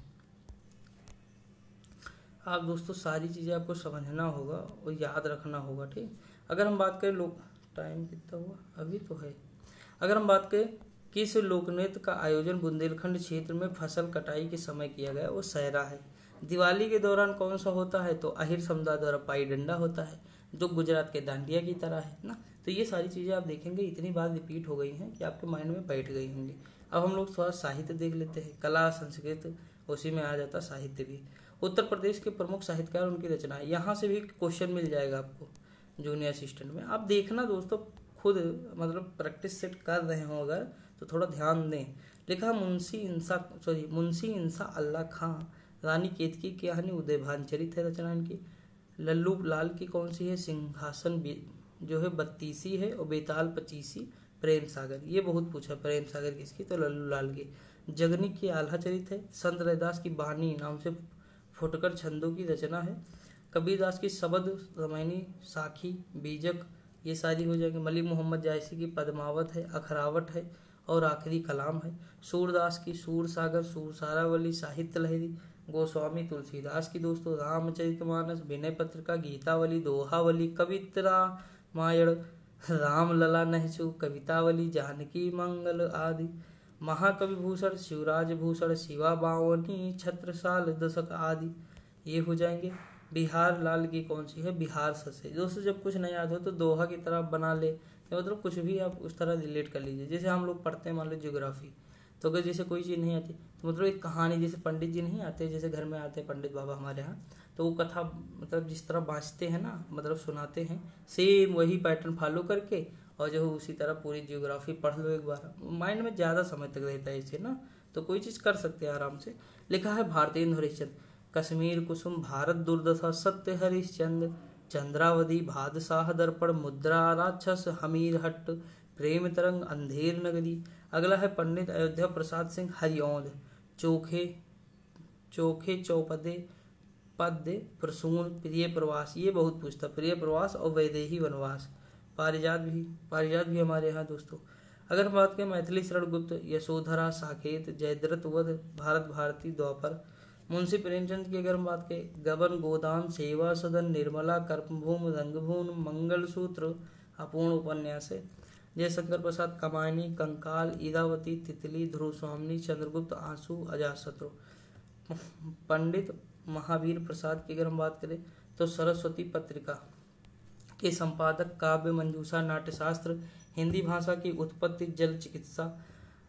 आप दोस्तों सारी चीज़ें आपको समझना होगा और याद रखना होगा, ठीक। अगर हम बात करें लोक, टाइम कितना हुआ अभी तो है। अगर हम बात करें किस लोक नृत्य का आयोजन बुंदेलखंड क्षेत्र में फसल कटाई के समय किया गया, वो सहरा है। दिवाली के दौरान कौन सा होता है, तो अहिर समुदाय द्वारा पाई डंडा होता है जो गुजरात के डांडिया की तरह है ना। तो ये सारी चीज़ें आप देखेंगे इतनी बार रिपीट हो गई हैं कि आपके माइंड में बैठ गई होंगी। अब हम लोग थोड़ा साहित्य देख लेते हैं, कला, संस्कृत, उसी में आ जाता साहित्य भी। उत्तर प्रदेश के प्रमुख साहित्यकार, उनकी रचनाएं, यहाँ से भी क्वेश्चन मिल जाएगा आपको जूनियर असिस्टेंट में। आप देखना दोस्तों खुद, मतलब प्रैक्टिस सेट कर रहे हो अगर तो थोड़ा ध्यान दें। लिखा मुंशी इंसा अल्लाह खां, रानी केतकी की कहानी, उदय भानचरित है रचना इनकी। लल्लू लाल की कौन सी है, सिंहासन जो है 32 है और बेताल 25। प्रेम सागर, ये बहुत पूछा, प्रेम सागर किसकी, तो लल्लू लाल की। जगनी की आल्हा चरित है। संत रविदास की बानी नाम से फुटकर छंदों की रचना है। कबीरदास की शबद, रामायणी, साखी, बीजक, ये सारी हो जाएंगे। मलिक मोहम्मद जायसी की पद्मावत है, अखरावट है और आखिरी कलाम है। सूरदास की सूर सागर, सूरसारावली, साहित्य लहरी। गोस्वामी तुलसीदास की दोस्तों रामचरितमानस, विनय पत्रिका, गीतावली, दोहावली, कवित्रा मायण, रामलला नहचु, कवितावली, जानकी मंगल आदि। महाकवि भूषण, शिवराज भूषण, शिवा बावनी, छत्रसाल, दशक आदि ये हो जाएंगे। बिहार लाल की कौन सी है, बिहार ससे। दोस्तों जब कुछ नहीं याद हो तो दोहा की तरह बना ले, मतलब कुछ भी आप उस तरह रिलेट कर लीजिए। जैसे हम लोग पढ़ते हैं मान लो ज्योग्राफी, तो अगर जैसे कोई चीज़ नहीं आती तो मतलब एक कहानी, जैसे पंडित जी नहीं आते, जैसे घर में आते हैं पंडित बाबा हमारे यहाँ, तो वो कथा मतलब जिस तरह बाँचते हैं ना, मतलब सुनाते हैं, सेम वही पैटर्न फॉलो करके और जो है उसी तरह पूरी जियोग्राफी पढ़ लो एक बार, माइंड में ज़्यादा समय तक रहता है इससे ना, तो कोई चीज़ कर सकते हैं आराम से। लिखा है भारतेंदु हरिश्चंद्र, कश्मीर कुसुम भारत दुर्दशा सत्य हरिश्चंद्र, चंद्रावधि भादशाह दर्पण मुद्रा राक्षस हमीर हट्ट, प्रेम तरंग अंधेर नगरी। अगला है पंडित अयोध्या प्रसाद सिंह हरिऔंध, चोखे चोखे चौपदे पद्य प्रसून प्रिय प्रवास, ये बहुत पूछता, प्रिय प्रवास और वैदेही वनवास। पारिजात भी हमारे यहाँ दोस्तों। अगर हम बात करें मैथिली शरण गुप्त, यशोधरा साकेत, जयद्रथ वध, भारत भारती द्वापर। मुंशी प्रेमचंद की अगर हम बात करें, गबन गोदान सेवा सदन निर्मला कर्मभूम रंगभूम मंगलसूत्र अपूर्ण उपन्यास है। जयशंकर प्रसाद कमायनी, कंकाल, ईरावती, तितली, ध्रुव स्वामिनी, चंद्रगुप्त, आंसू, अजातशत्रु। पंडित महावीर प्रसाद की अगर हम बात करें तो सरस्वती पत्रिका के संपादक, काव्य मंजूषा, नाट्यशास्त्र, हिंदी भाषा की उत्पत्ति, जल चिकित्सा।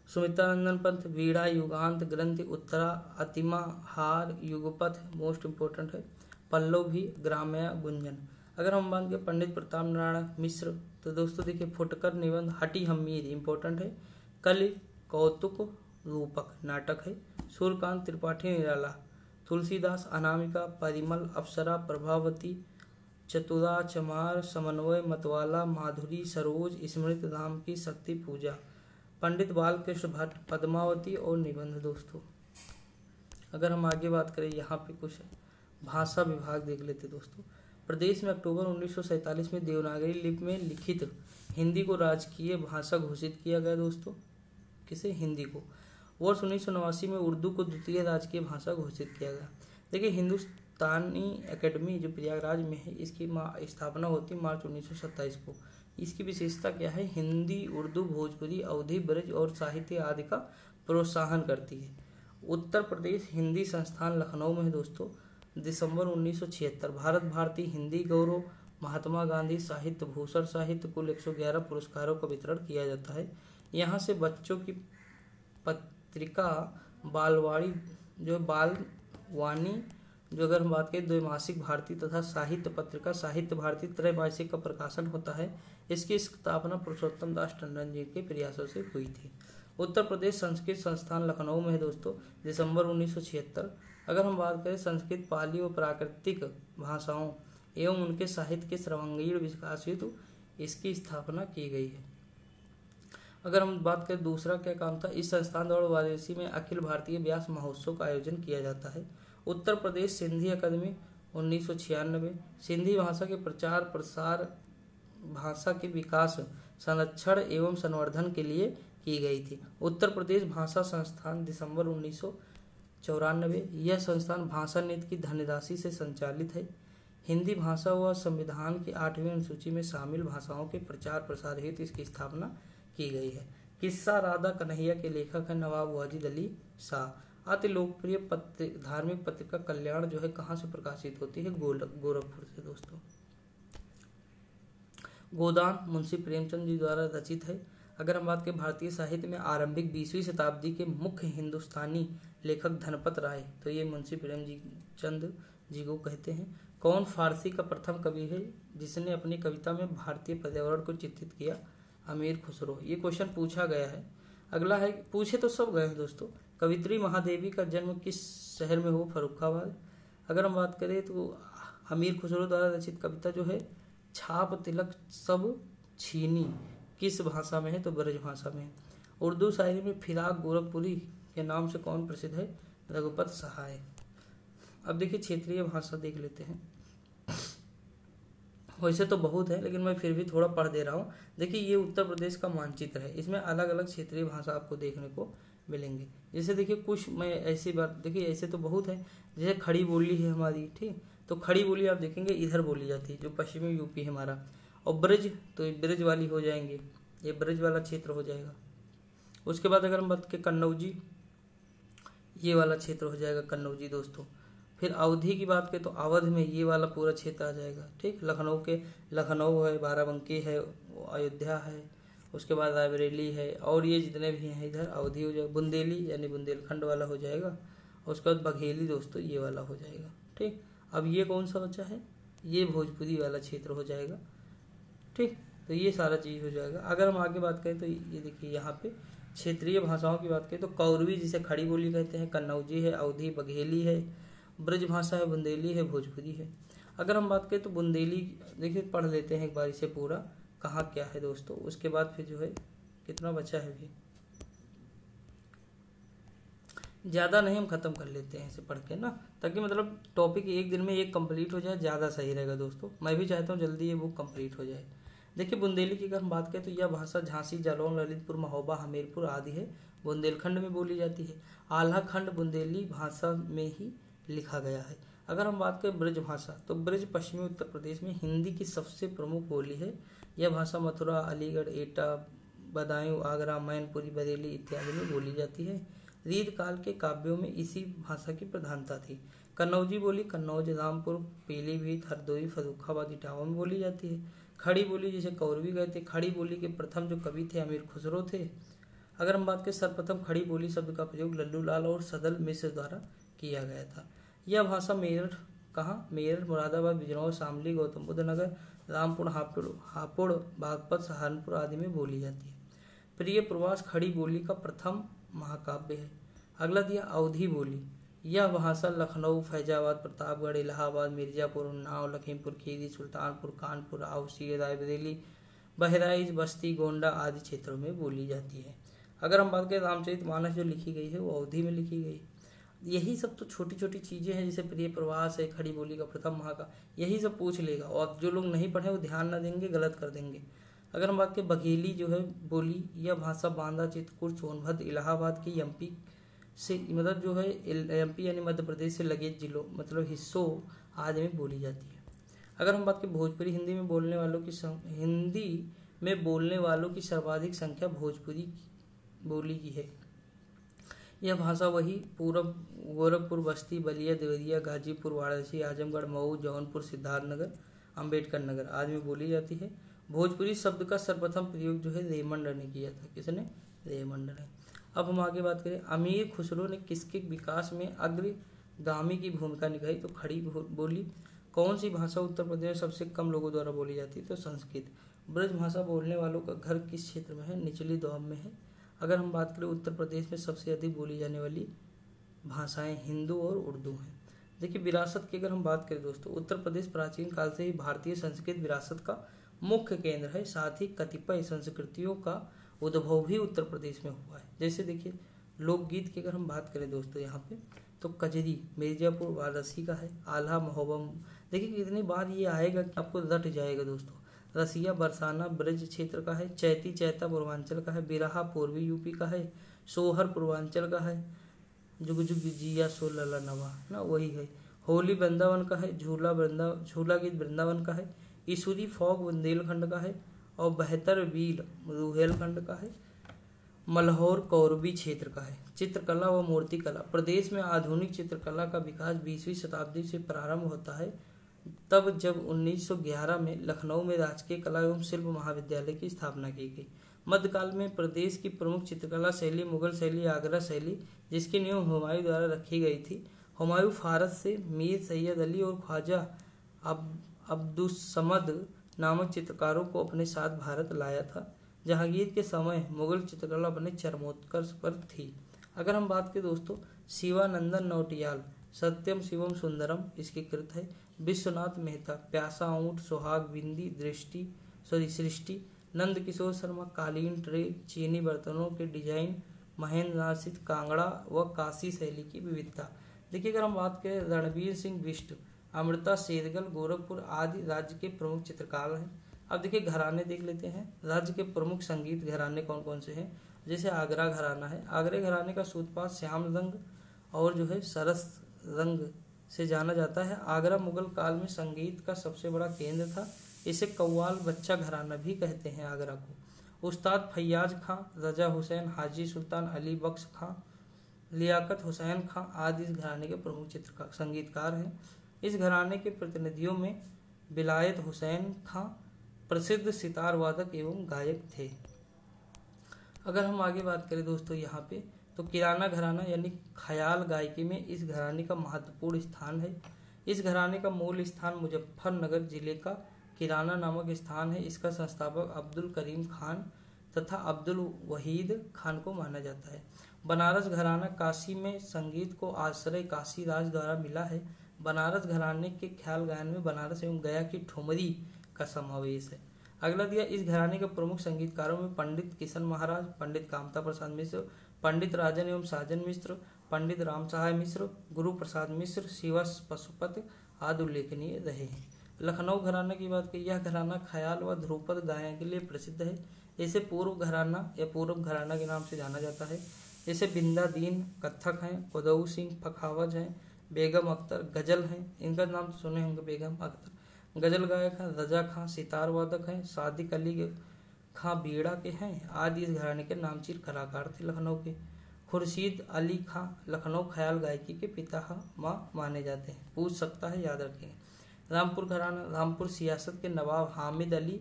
सुमित्रानंदन पंत, वीणा युगांत ग्रंथि, उत्तरा, अतिमा, हार, युगपथ मोस्ट इम्पोर्टेंट है। पल्लव भी, ग्राम्य, गुंजन। अगर हम बात करें पंडित प्रताप नारायण मिश्र, तो दोस्तों देखिए फुटकर निबंध, हटी हमीर इम्पोर्टेंट है। कलि कौतुक रूपक नाटक है। सूर्यकांत त्रिपाठी निराला। तुलसीदास अनामिका, परिमल, अप्सरा, प्रभावती, चतुरा, चमार, समन्वय, मतवाला, माधुरी, सरोज, स्मृत धाम की शक्ति पूजा। पंडित बालकृष्ण भट्ट, पद्मावती और निबंध। दोस्तों अगर हम आगे बात करें, यहाँ पे कुछ भाषा विभाग देख लेते दोस्तों। प्रदेश में अक्टूबर 1947 में देवनागरी लिपि में लिखित हिंदी को राजकीय भाषा घोषित किया गया दोस्तों। किसे? हिंदी को। वर्ष 1989 में उर्दू को द्वितीय राजकीय भाषा घोषित किया गया। देखिए हिंदुस्तानी एकेडमी जो प्रयागराज में है, इसकी स्थापना होती है मार्च 1927 को। इसकी विशेषता क्या है? हिंदी, उर्दू, भोजपुरी, अवधी, ब्रज और साहित्य आदि का प्रोत्साहन करती है। उत्तर प्रदेश हिंदी संस्थान लखनऊ में है दोस्तों। दिसंबर 1976 भारत भारती हिंदी गौरव, महात्मा गांधी साहित्य भूषण साहित्य कुल 111 पुरस्कारों का वितरण किया जाता है। यहाँ से बच्चों की पत्रिका बालवाड़ी जो बालवाणी जो अगर हम बात करें द्वैमासिक भारती तथा साहित्य पत्रिका साहित्य भारती त्रैमासिक का प्रकाशन होता है। इसकी स्थापना पुरुषोत्तम दास टंडन जी के प्रयासों से हुई थी। उत्तर प्रदेश संस्कृत संस्थान लखनऊ में है दोस्तों। दिसंबर 1976। अगर हम बात करें संस्कृत पाली व प्राकृतिक भाषाओं एवं उनके साहित्य के सर्वांगीण विकास हेतु इसकी स्थापना की गई है। अगर हम बात करें दूसरा क्या काम था, इस संस्थान द्वारा वाराणसी में अखिल भारतीय व्यास महोत्सव का आयोजन किया जाता है। उत्तर प्रदेश सिंधी अकादमी 1996 सिंधी भाषा के प्रचार प्रसार भाषा के विकास संरक्षण एवं संवर्धन के लिए की गई थी। उत्तर प्रदेश भाषा संस्थान दिसंबर 1994। यह संस्थान भाषा नीति की धनराशि से संचालित है। हिंदी भाषा व संविधान की 8वीं अनुसूची में शामिल भाषाओं के प्रचार प्रसार हेतु इसकी स्थापना की गई है। किस्सा राधा कन्हैया के लेखक है नवाब वाजिद अली शाह। अति लोकप्रिय धार्मिक पत्रिका कल्याण जो है कहाँ से प्रकाशित होती है? गोरखपुर से दोस्तों। गोदान मुंशी प्रेमचंद जी द्वारा रचित है। अगर हम बात करें भारतीय साहित्य में आरंभिक 20वीं शताब्दी के मुख्य हिंदुस्तानी लेखक धनपत राय, तो ये मुंशी प्रेमचंद जी को कहते हैं। कौन फारसी का प्रथम कवि है जिसने अपनी कविता में भारतीय पर्यावरण को चित्रित किया? अमीर खुसरो। ये क्वेश्चन पूछा गया है। अगला है, पूछे तो सब गए हैं दोस्तों। कवित्री महादेवी का जन्म किस शहर में हुआ? फर्रुखाबाद। अगर हम बात करें तो अमीर खुसरो द्वारा रचित कविता जो है छाप तिलक सब छीनी किस भाषा में है? तो ब्रज भाषा में। उर्दू शायरी में फिराक गोरखपुरी के नाम से कौन प्रसिद्ध है? रघुपत सहाय। अब देखिए क्षेत्रीय भाषा देख लेते हैं। वैसे तो बहुत है लेकिन मैं फिर भी थोड़ा पढ़ दे रहा हूँ। देखिए ये उत्तर प्रदेश का मानचित्र है, इसमें अलग अलग क्षेत्रीय भाषा आपको देखने को मिलेंगे। जैसे देखिए कुछ मैं ऐसी बात, देखिए ऐसे तो बहुत है। जैसे खड़ी बोली है हमारी, ठीक, तो खड़ी बोली आप देखेंगे इधर बोली जाती है जो पश्चिमी यूपी है हमारा। और ब्रज तो ब्रज वाली हो जाएंगे, ये ब्रज वाला क्षेत्र हो जाएगा। उसके बाद अगर हम बात करें कन्नौजी, ये वाला क्षेत्र हो जाएगा कन्नौजी दोस्तों। फिर अवधी की बात करें तो अवध में ये वाला पूरा क्षेत्र आ जाएगा, ठीक। लखनऊ है, बाराबंकी है, अयोध्या है, उसके बाद रायबरेली है और ये जितने भी हैं इधर अवधी हो जाएगा। बुंदेली यानी बुंदेलखंड वाला हो जाएगा। और उसके बाद बघेली दोस्तों ये वाला हो जाएगा, ठीक। अब ये कौन सा बचा है? ये भोजपुरी वाला क्षेत्र हो जाएगा, ठीक। तो ये सारा चीज़ हो जाएगा। अगर हम आगे बात करें तो ये देखिए यहाँ पे क्षेत्रीय भाषाओं की बात करें तो कौरवी जिसे खड़ी बोली कहते हैं, कन्नौजी है, अवधी, बघेली है, ब्रज भाषा है, बुंदेली है, भोजपुरी है। अगर हम बात करें तो बुंदेली देखिए पढ़ लेते हैं एक बार इसे पूरा, कहाँ क्या है दोस्तों, उसके बाद फिर जो है कितना बचा है भी ज़्यादा नहीं, हम ख़त्म कर लेते हैं इसे पढ़ के ना, ताकि मतलब टॉपिक एक दिन में एक कंप्लीट हो जाए, ज़्यादा सही रहेगा दोस्तों। मैं भी चाहता हूँ जल्दी ये बुक कंप्लीट हो जाए। देखिए बुंदेली की अगर हम बात करें तो यह भाषा झांसी, जालौन, ललितपुर, महोबा, हमीरपुर आदि है बुंदेलखंड में बोली जाती है। आल्हा खंड बुंदेली भाषा में ही लिखा गया है। अगर हम बात करें ब्रज भाषा तो ब्रज पश्चिमी उत्तर प्रदेश में हिंदी की सबसे प्रमुख बोली है। यह भाषा मथुरा, अलीगढ़, एटा, बदायूं, आगरा, मैनपुरी, बरेली इत्यादि में बोली जाती है। रीत काल के काव्यों में इसी भाषा की प्रधानता थी। कन्नौजी बोली कन्नौज, रामपुर, पीलीभीत, हरदोई, फर्रुखाबाद, इटावा में बोली जाती है। खड़ी बोली जिसे कौरवी कहते, खड़ी बोली के प्रथम जो कवि थे अमीर खुसरो थे। अगर हम बात करें सर्वप्रथम खड़ी बोली शब्द का प्रयोग लल्लू लाल और सदल मिश्र द्वारा किया गया था। यह भाषा मेरठ मेरठ, मुरादाबाद, बिजनौर, शामली, गौतम बुद्ध नगर, रामपुर, हापुड़, बागपत, सहारनपुर आदि में बोली जाती है। प्रिय प्रवास खड़ी बोली का प्रथम महाकाव्य है। अगला दिया अवधी बोली। यह भाषा लखनऊ, फैजाबाद, प्रतापगढ़, इलाहाबाद, मिर्जापुर, उन्नाव, लखीमपुर खीरी, सुल्तानपुर, कानपुर, आउसी, रायबरेली, बहराइच, बस्ती, गोंडा आदि क्षेत्रों में बोली जाती है। अगर हम बात करें रामचरितमानस जो लिखी गई है वो अवधी में लिखी गई। यही सब तो छोटी छोटी चीज़ें हैं, जैसे प्रिय प्रवास है, खड़ी बोली का प्रथम महाकाव्य, यही सब पूछ लेगा, और जो लोग नहीं पढ़े वो ध्यान ना देंगे, गलत कर देंगे। अगर हम बात करें बघेली जो है बोली, यह भाषा बांदा, चित्रकूट, सोनभद्र, इलाहाबाद की एमपी से मतलब जो है एमपी यानी मध्य प्रदेश से लगे जिलों मतलब हिस्सों आदि में बोली जाती है। अगर हम बात करें भोजपुरी, हिंदी में बोलने वालों की सर्वाधिक संख्या भोजपुरी बोली की है। यह भाषा वही पूरब गोरखपुर, बस्ती, बलिया, देवरिया, गाजीपुर, वाराणसी, आजमगढ़, मऊ, जौनपुर, सिद्धार्थनगर, अम्बेडकर नगर आदि में बोली जाती है। भोजपुरी शब्द का सर्वप्रथम प्रयोग जो है रेमंड ने किया था। किसने? रेमंड ने। अब हम आगे बात करें, अमीर खुसरो ने किसके विकास में अग्रगामी की भूमिका निभाई? तो खड़ी बोली। कौन सी भाषा उत्तर प्रदेश में सबसे कम लोगों द्वारा बोली जाती है? तो संस्कृत। ब्रज भाषा बोलने वालों का घर किस क्षेत्र में है? निचली दोआब में है। अगर हम बात करें उत्तर प्रदेश में सबसे अधिक बोली जाने वाली भाषाएं हिंदू और उर्दू हैं। देखिए विरासत की अगर हम बात करें दोस्तों, उत्तर प्रदेश प्राचीन काल से ही भारतीय संस्कृत विरासत का मुख्य केंद्र है। साथ ही कतिपय संस्कृतियों का उद्भव भी उत्तर प्रदेश में हुआ है। जैसे देखिए लोकगीत की अगर हम बात करें दोस्तों यहाँ पे, तो कजरी मिर्जापुर वाराणसी का है। आल्हा, महोबा, देखिए कितनी बार ये आएगा कि आपको रट जाएगा दोस्तों। रसिया, बरसाना ब्रज क्षेत्र का है। चैती, चैता पूर्वांचल का है। बिरहा पूर्वी यूपी का है। सोहर पूर्वांचल का है। जुग जुग जिया सो लला नवा ना वही है। होली वृंदावन का है। झूला गीत वृंदावन का है। ईसुरी फॉग बुंदेलखंड का है। और बेहतर वीर रुहेलखंड का है। मल्हौर कौरवी क्षेत्र का है। चित्रकला व मूर्तिकला। प्रदेश में आधुनिक चित्रकला का विकास 20वीं शताब्दी से प्रारंभ होता है, तब जब 1911 में लखनऊ में राजकीय कला एवं शिल्प महाविद्यालय की स्थापना की गई। मध्यकाल में प्रदेश की प्रमुख चित्रकला शैली मुगल शैली, आगरा शैली, जिसकी नींव हुमायूं द्वारा रखी गई थी। हुमायूं फारस से मीर सैयद अली और ख्वाजा अब्दुस्समद नामक चित्रकारों को अपने साथ भारत लाया था। जहांगीर के समय मुगल चित्रकला अपने चरमोत्कर्ष पर थी। अगर हम बात करें दोस्तों, शिवानंदन नौटियाल सत्यम शिवम सुंदरम इसकी कृत है। विश्वनाथ मेहता प्यासा ऊंट, सुहाग, बिंदी, सृष्टि। नंद किशोर शर्मा कालीन, ट्रे, चीनी बर्तनों के डिजाइन, महेंद्र नाथ सिंह कांगड़ा व काशी शैली की विविधता। देखिए अगर हम बात करें, रणवीर सिंह बिष्ट, अमृता शेरगल, गोरखपुर आदि राज्य के प्रमुख चित्रकार हैं। अब देखिए घराने देख लेते हैं। राज्य के प्रमुख संगीत घराने कौन कौन से हैं? जैसे आगरा घराना है। आगरा घराने का सूत्रपात श्याम रंग और जो है सरस रंग से जाना जाता है। आगरा मुगल काल में संगीत का सबसे बड़ा केंद्र था। इसे कव्वाल बच्चा घराना भी कहते हैं आगरा को। उस्ताद फैयाज खां, रजा हुसैन, हाजी सुल्तान, अली बख्श खां, लियाकत हुसैन खां आदि इस घराने के प्रमुख संगीतकार हैं। इस घराने के प्रतिनिधियों में विलायत हुसैन खां प्रसिद्ध सितार वादक एवं गायक थे। अगर हम आगे बात करें दोस्तों यहाँ पे, तो किराना घराना यानी ख्याल गायकी में इस घराने का महत्वपूर्ण स्थान है। इस घराने का मूल स्थान मुजफ्फरनगर जिले का किराना नामक स्थान है। इसका संस्थापक अब्दुल करीम खान तथा अब्दुल वहीद खान को माना जाता है। बनारस घराना काशी में संगीत को आश्रय काशी राज द्वारा मिला है। बनारस घराने के ख्याल गायन में बनारस एवं गया की ठुमरी का समावेश है। अगला दिया, इस घराने के प्रमुख संगीतकारों में पंडित किशन महाराज, पंडित कामता प्रसाद मिश्र, पंडित राजन एवं साजन मिश्र, पंडित राम सहाय मिश्र, गुरु प्रसाद मिश्र, शिवस पशुपति आदि उल्लेखनीय रहे हैं। लखनऊ घराना की बात करें, यह घराना ख्याल व ध्रुपद गायन के लिए प्रसिद्ध है। इसे पूर्व घराना या पूर्व घराना के नाम से जाना जाता है। जैसे बिंदा दीन कत्थक हैं, उदऊ सिंह पखावज हैं, बेगम अख्तर गजल हैं, इनका नाम तो सुने होंगे, बेगम अख्तर गजल गायक हैं, रजा खां सितार वादक हैं, सादिक अली खां बीड़ा के हैं आदि इस घराने के नामचीन कलाकार थे। लखनऊ के खुर्शीद अली खां लखनऊ ख्याल गायकी के पिता माने जाते हैं। पूछ सकता है, याद रखें। रामपुर घराना, रामपुर सियासत के नवाब हामिद अली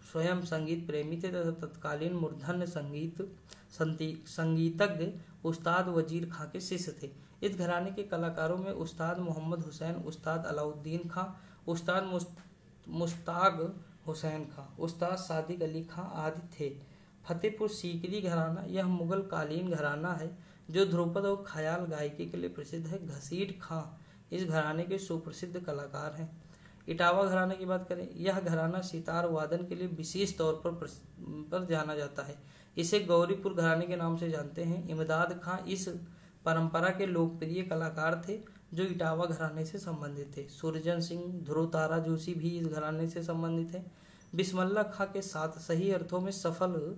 स्वयं संगीत प्रेमी थे तथा तत्कालीन मूर्धन्य संगीतज्ञ उस्ताद वजीर खां के शिष्य थे। इस घराने के कलाकारों में उस्ताद मोहम्मद हुसैन, उस्ताद अलाउद्दीन खां, उस्ताद मुश्ताक हुसैन खां, उस्ताद सादिक अली खां आदि थे। फतेहपुर सीकरी घराना, यह मुगल कालीन घराना है जो ध्रुपद और ख्याल गायकी के लिए प्रसिद्ध है। घसीट खां इस घराने के सुप्रसिद्ध कलाकार हैं। इटावा घराने की बात करें, यह घराना सितार वादन के लिए विशेष तौर पर जाना जाता है। इसे गौरीपुर घराने के नाम से जानते हैं। इमदाद खां इस परंपरा के लोकप्रिय कलाकार थे जो इटावा घराने से संबंधित थे। सुरजन सिंह, ध्रुव तारा जोशी भी इस घराने से संबंधित है। बिस्मिल्लाह खां के साथ सही अर्थों में सफल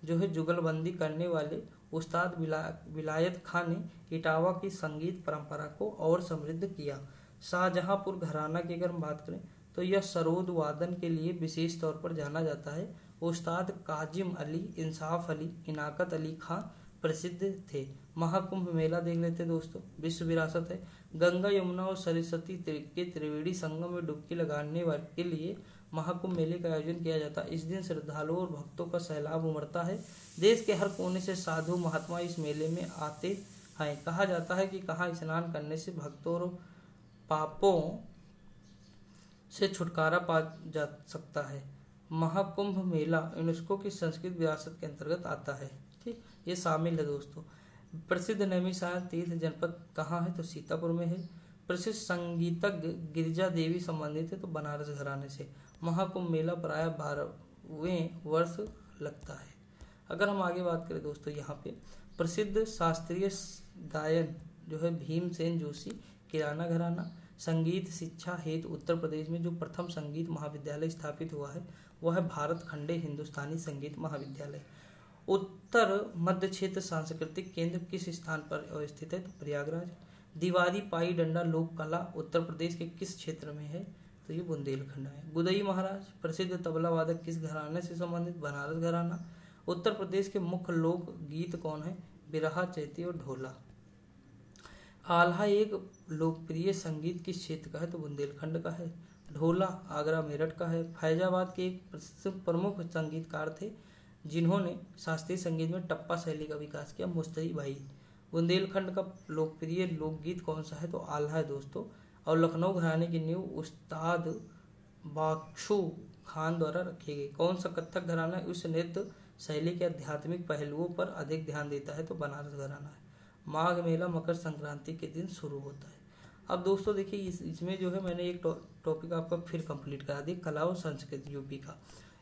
जुगलबंदी करने वाले उस्ताद विलायत खां ने इटावा की संगीत परंपरा को और समृद्ध किया। शाहजहांपुर घराना की अगर हम बात करें तो यह सरोद वादन के लिए विशेष तौर पर जाना जाता है। उस्ताद काजिम अली, इंसाफ अली, इनाकत अली खां प्रसिद्ध थे। महाकुंभ मेला देख लेते दोस्तों, विश्व विरासत है। गंगा यमुना और सरस्वती के त्रिवेणी संगम में डुबकी लगाने के लिए महाकुंभ मेले का आयोजन किया जाता है। इस दिन श्रद्धालुओं और भक्तों का सैलाब उमड़ता है। देश के हर कोने से साधु महात्मा इस मेले में आते हैं। कहा जाता है कि कहाँ स्नान करने से भक्तों और पापों से छुटकारा पा जा सकता है। महाकुंभ मेला यूनेस्को की संस्कृत विरासत के अंतर्गत आता है। ठीक, ये शामिल है दोस्तों। प्रसिद्ध नैमिषारण्य तीर्थ जनपद कहाँ है तो सीतापुर में है। प्रसिद्ध संगीतज्ञ गिरिजा देवी संबंधित है तो बनारस घराने से। महाकुंभ मेला प्राय 12वें वर्ष लगता है। अगर हम आगे बात करें दोस्तों, यहाँ पे प्रसिद्ध शास्त्रीय गायन जो है भीमसेन जोशी किराना घराना। संगीत शिक्षा हेतु उत्तर प्रदेश में जो प्रथम संगीत महाविद्यालय स्थापित हुआ है वह है भारत खंडे हिंदुस्तानी संगीत महाविद्यालय। उत्तर मध्य क्षेत्र सांस्कृतिक केंद्र किस स्थान पर अवस्थित है तो प्रयागराज। दीवारी पाई डंडा लोक कला उत्तर प्रदेश के किस क्षेत्र में है तो ये बुंदेलखंड है। गुदई महाराज प्रसिद्ध तबला वादक किस घराने से संबंधित बनारस घराना। उत्तर प्रदेश के मुख्य लोक गीत कौन है बिरहा, चैती और ढोला। आल्हा एक लोकप्रिय संगीत किस क्षेत्र का है तो बुंदेलखंड का है। ढोला आगरा मेरठ का है। फैजाबाद के एक प्रमुख संगीतकार थे जिन्होंने शास्त्रीय संगीत में टप्पा शैली का विकास किया, मुस्तरी भाई। बुंदेलखंड का लोकप्रिय लोकगीत कौन सा है तो आल्हा है दोस्तों। और लखनऊ घराने की नींव उस्ताद बख्शू खान द्वारा रखी गई। कौन सा कथक घराना उस नृत्य शैली के आध्यात्मिक पहलुओं पर अधिक ध्यान देता है तो बनारस घराना है। माघ मेला मकर संक्रांति के दिन शुरू होता है। अब दोस्तों देखिए इसमें जो है मैंने एक टॉपिक आपका फिर कंप्लीट करा दिया, कला और संस्कृति यूपी का।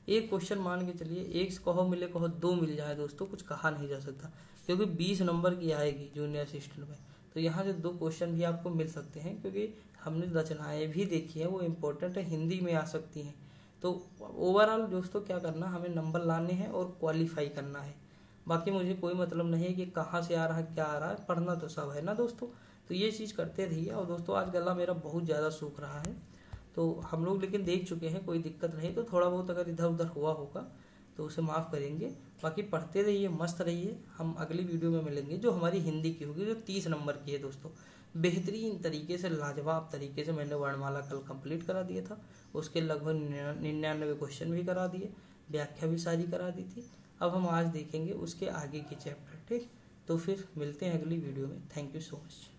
एक क्वेश्चन मान के चलिए, एक कहो मिले कहो दो मिल जाए दोस्तों, कुछ कहा नहीं जा सकता क्योंकि 20 नंबर की आएगी जूनियर असिस्टेंट में, तो यहाँ से 2 क्वेश्चन भी आपको मिल सकते हैं क्योंकि हमने रचनाएं भी देखी है, वो इम्पोर्टेंट है, हिंदी में आ सकती हैं। तो ओवरऑल दोस्तों क्या करना, हमें नंबर लाने हैं और क्वालिफाई करना है। बाकी मुझे कोई मतलब नहीं है कि कहाँ से आ रहा है क्या आ रहा है, पढ़ना तो सब है ना दोस्तों। तो ये चीज़ करते रहिए। और दोस्तों आज गला मेरा बहुत ज़्यादा सूख रहा है, तो हम लोग लेकिन देख चुके हैं, कोई दिक्कत नहीं। तो थोड़ा बहुत अगर इधर उधर हुआ होगा तो उसे माफ़ करेंगे। बाकी पढ़ते रहिए, मस्त रहिए। हम अगली वीडियो में मिलेंगे जो हमारी हिंदी की होगी, जो 30 नंबर की है दोस्तों। बेहतरीन तरीके से, लाजवाब तरीके से मैंने वर्णमाला कल कंप्लीट करा दिया था। उसके लगभग 99 क्वेश्चन भी करा दिए, व्याख्या भी सारी करा दी थी। अब हम आज देखेंगे उसके आगे के चैप्टर। ठीक, तो फिर मिलते हैं अगली वीडियो में। Thank you so much.